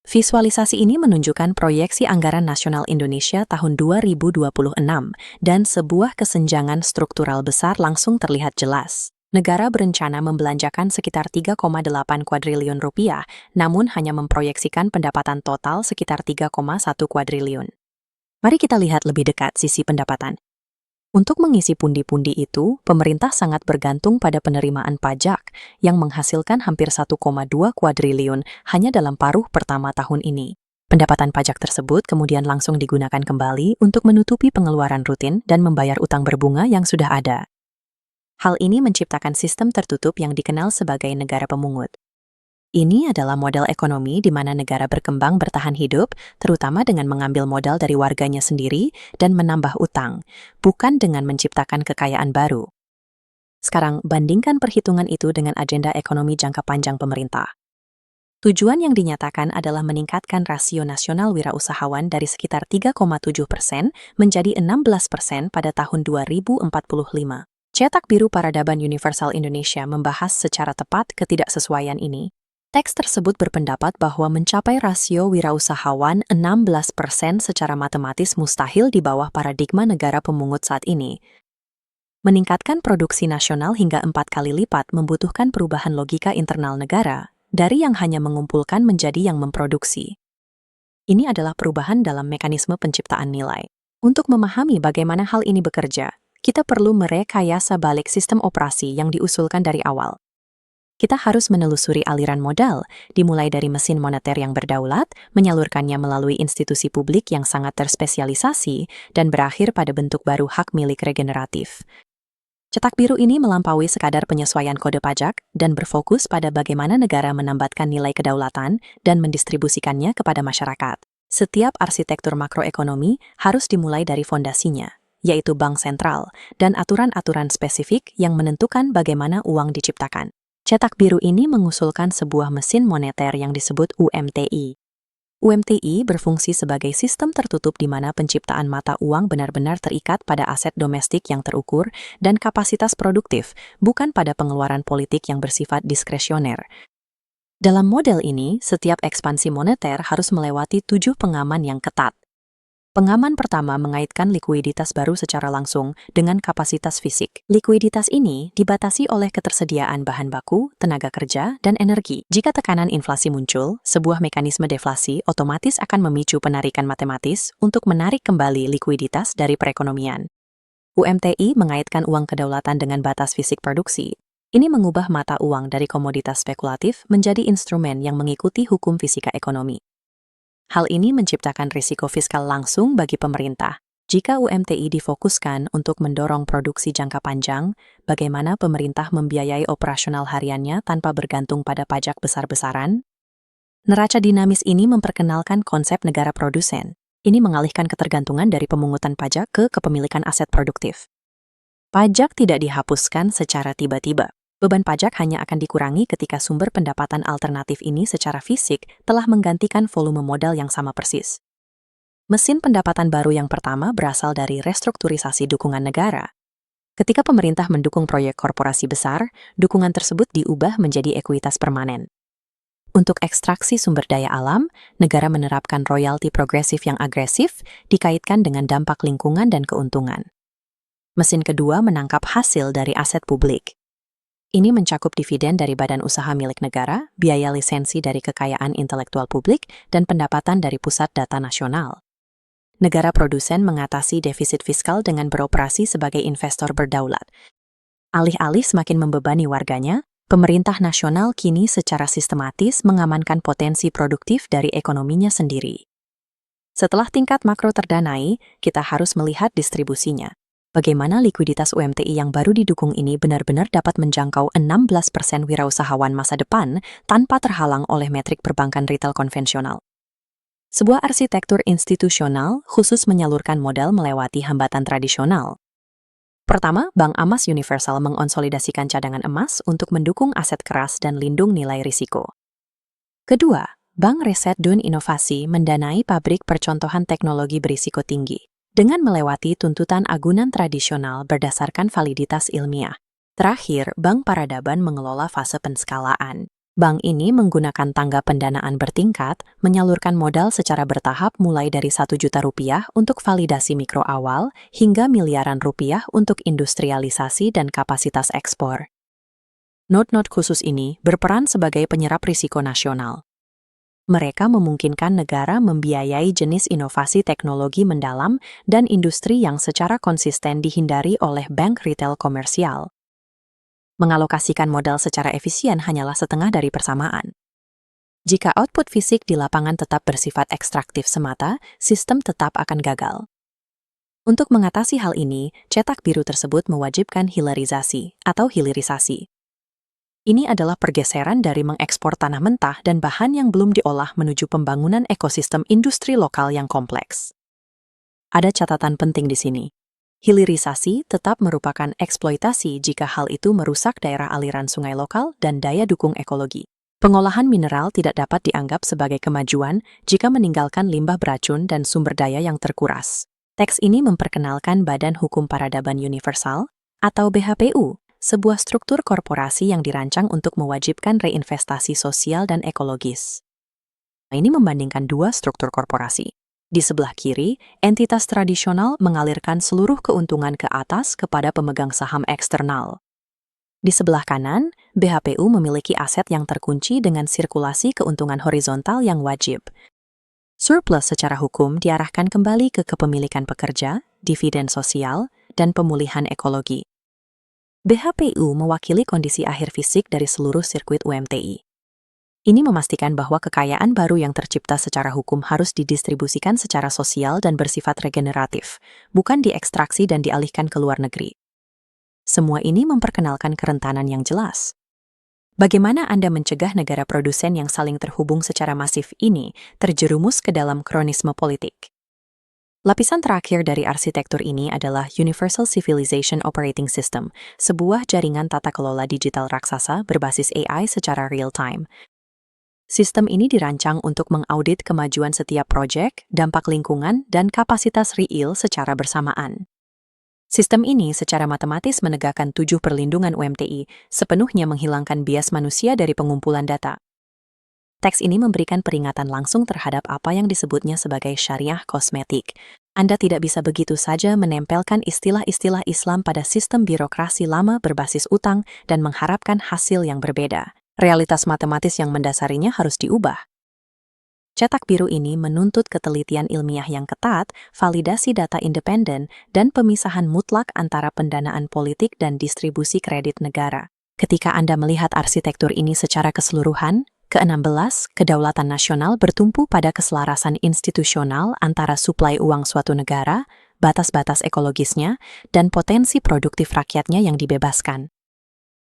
Visualisasi ini menunjukkan proyeksi anggaran nasional Indonesia tahun 2026 dan sebuah kesenjangan struktural besar langsung terlihat jelas. Negara berencana membelanjakan sekitar 3,8 kuadriliun rupiah, namun hanya memproyeksikan pendapatan total sekitar 3,1 kuadriliun. Mari kita lihat lebih dekat sisi pendapatan. Untuk mengisi pundi-pundi itu, pemerintah sangat bergantung pada penerimaan pajak yang menghasilkan hampir 1,2 kuadriliun hanya dalam paruh pertama tahun ini. Pendapatan pajak tersebut kemudian langsung digunakan kembali untuk menutupi pengeluaran rutin dan membayar utang berbunga yang sudah ada. Hal ini menciptakan sistem tertutup yang dikenal sebagai negara pemungut. Ini adalah model ekonomi di mana negara berkembang bertahan hidup, terutama dengan mengambil modal dari warganya sendiri dan menambah utang, bukan dengan menciptakan kekayaan baru. Sekarang, bandingkan perhitungan itu dengan agenda ekonomi jangka panjang pemerintah. Tujuan yang dinyatakan adalah meningkatkan rasio nasional wirausahawan dari sekitar 3,7% menjadi 16% pada tahun 2045. Cetak biru Peradaban Universal Indonesia membahas secara tepat ketidaksesuaian ini. Teks tersebut berpendapat bahwa mencapai rasio wirausahawan 16% secara matematis mustahil di bawah paradigma negara pemungut saat ini. Meningkatkan produksi nasional hingga 4 kali lipat membutuhkan perubahan logika internal negara, dari yang hanya mengumpulkan menjadi yang memproduksi. Ini adalah perubahan dalam mekanisme penciptaan nilai. Untuk memahami bagaimana hal ini bekerja, kita perlu merekayasa balik sistem operasi yang diusulkan dari awal. Kita harus menelusuri aliran modal, dimulai dari mesin moneter yang berdaulat, menyalurkannya melalui institusi publik yang sangat terspesialisasi, dan berakhir pada bentuk baru hak milik regeneratif. Cetak biru ini melampaui sekadar penyesuaian kode pajak dan berfokus pada bagaimana negara menambatkan nilai kedaulatan dan mendistribusikannya kepada masyarakat. Setiap arsitektur makroekonomi harus dimulai dari fondasinya, yaitu bank sentral, dan aturan-aturan spesifik yang menentukan bagaimana uang diciptakan. Cetak biru ini mengusulkan sebuah mesin moneter yang disebut UMTI. UMTI berfungsi sebagai sistem tertutup di mana penciptaan mata uang benar-benar terikat pada aset domestik yang terukur dan kapasitas produktif, bukan pada pengeluaran politik yang bersifat diskresioner. Dalam model ini, setiap ekspansi moneter harus melewati 7 pengaman yang ketat. Pengaman pertama mengaitkan likuiditas baru secara langsung dengan kapasitas fisik. Likuiditas ini dibatasi oleh ketersediaan bahan baku, tenaga kerja, dan energi. Jika tekanan inflasi muncul, sebuah mekanisme deflasi otomatis akan memicu penarikan matematis untuk menarik kembali likuiditas dari perekonomian. UMTI mengaitkan uang kedaulatan dengan batas fisik produksi. Ini mengubah mata uang dari komoditas spekulatif menjadi instrumen yang mengikuti hukum fisika ekonomi. Hal ini menciptakan risiko fiskal langsung bagi pemerintah. Jika UMTI difokuskan untuk mendorong produksi jangka panjang, bagaimana pemerintah membiayai operasional hariannya tanpa bergantung pada pajak besar-besaran? Neraca dinamis ini memperkenalkan konsep negara produsen. Ini mengalihkan ketergantungan dari pemungutan pajak ke kepemilikan aset produktif. Pajak tidak dihapuskan secara tiba-tiba. Beban pajak hanya akan dikurangi ketika sumber pendapatan alternatif ini secara fisik telah menggantikan volume modal yang sama persis. Mesin pendapatan baru yang pertama berasal dari restrukturisasi dukungan negara. Ketika pemerintah mendukung proyek korporasi besar, dukungan tersebut diubah menjadi ekuitas permanen. Untuk ekstraksi sumber daya alam, negara menerapkan royalti progresif yang agresif dikaitkan dengan dampak lingkungan dan keuntungan. Mesin kedua menangkap hasil dari aset publik. Ini mencakup dividen dari badan usaha milik negara, biaya lisensi dari kekayaan intelektual publik, dan pendapatan dari pusat data nasional. Negara produsen mengatasi defisit fiskal dengan beroperasi sebagai investor berdaulat. Alih-alih semakin membebani warganya, pemerintah nasional kini secara sistematis mengamankan potensi produktif dari ekonominya sendiri. Setelah tingkat makro terdanai, kita harus melihat distribusinya. Bagaimana likuiditas UMTI yang baru didukung ini benar-benar dapat menjangkau 16% wirausahawan masa depan tanpa terhalang oleh metrik perbankan retail konvensional. Sebuah arsitektur institusional khusus menyalurkan modal melewati hambatan tradisional. Pertama, Bank Emas Universal mengonsolidasikan cadangan emas untuk mendukung aset keras dan lindung nilai risiko. Kedua, Bank Riset dan Inovasi mendanai pabrik percontohan teknologi berisiko tinggi dengan melewati tuntutan agunan tradisional berdasarkan validitas ilmiah. Terakhir, Bank Peradaban mengelola fase penskalaan. Bank ini menggunakan tangga pendanaan bertingkat, menyalurkan modal secara bertahap mulai dari 1 juta rupiah untuk validasi mikro awal hingga miliaran rupiah untuk industrialisasi dan kapasitas ekspor. Node-node khusus ini berperan sebagai penyerap risiko nasional. Mereka memungkinkan negara membiayai jenis inovasi teknologi mendalam dan industri yang secara konsisten dihindari oleh bank retail komersial. Mengalokasikan modal secara efisien hanyalah setengah dari persamaan. Jika output fisik di lapangan tetap bersifat ekstraktif semata, sistem tetap akan gagal. Untuk mengatasi hal ini, cetak biru tersebut mewajibkan hilarisasi atau hilirisasi. Ini adalah pergeseran dari mengekspor tanah mentah dan bahan yang belum diolah menuju pembangunan ekosistem industri lokal yang kompleks. Ada catatan penting di sini. Hilirisasi tetap merupakan eksploitasi jika hal itu merusak daerah aliran sungai lokal dan daya dukung ekologi. Pengolahan mineral tidak dapat dianggap sebagai kemajuan jika meninggalkan limbah beracun dan sumber daya yang terkuras. Teks ini memperkenalkan Badan Hukum Peradaban Universal, atau BHPU, sebuah struktur korporasi yang dirancang untuk mewajibkan reinvestasi sosial dan ekologis. Ini membandingkan dua struktur korporasi. Di sebelah kiri, entitas tradisional mengalirkan seluruh keuntungan ke atas kepada pemegang saham eksternal. Di sebelah kanan, BHPU memiliki aset yang terkunci dengan sirkulasi keuntungan horizontal yang wajib. Surplus secara hukum diarahkan kembali ke kepemilikan pekerja, dividen sosial, dan pemulihan ekologi. BHPU mewakili kondisi akhir fisik dari seluruh sirkuit UMTI. Ini memastikan bahwa kekayaan baru yang tercipta secara hukum harus didistribusikan secara sosial dan bersifat regeneratif, bukan diekstraksi dan dialihkan ke luar negeri. Semua ini memperkenalkan kerentanan yang jelas. Bagaimana Anda mencegah negara produsen yang saling terhubung secara masif ini terjerumus ke dalam kronisme politik? Lapisan terakhir dari arsitektur ini adalah Universal Civilization Operating System, sebuah jaringan tata kelola digital raksasa berbasis AI secara real-time. Sistem ini dirancang untuk mengaudit kemajuan setiap proyek, dampak lingkungan, dan kapasitas real secara bersamaan. Sistem ini secara matematis menegakkan 7 perlindungan UMTI, sepenuhnya menghilangkan bias manusia dari pengumpulan data. Teks ini memberikan peringatan langsung terhadap apa yang disebutnya sebagai syariah kosmetik. Anda tidak bisa begitu saja menempelkan istilah-istilah Islam pada sistem birokrasi lama berbasis utang dan mengharapkan hasil yang berbeda. Realitas matematis yang mendasarinya harus diubah. Cetak biru ini menuntut ketelitian ilmiah yang ketat, validasi data independen, dan pemisahan mutlak antara pendanaan politik dan distribusi kredit negara. Ketika Anda melihat arsitektur ini secara keseluruhan, ke-16, kedaulatan nasional bertumpu pada keselarasan institusional antara suplai uang suatu negara, batas-batas ekologisnya, dan potensi produktif rakyatnya yang dibebaskan.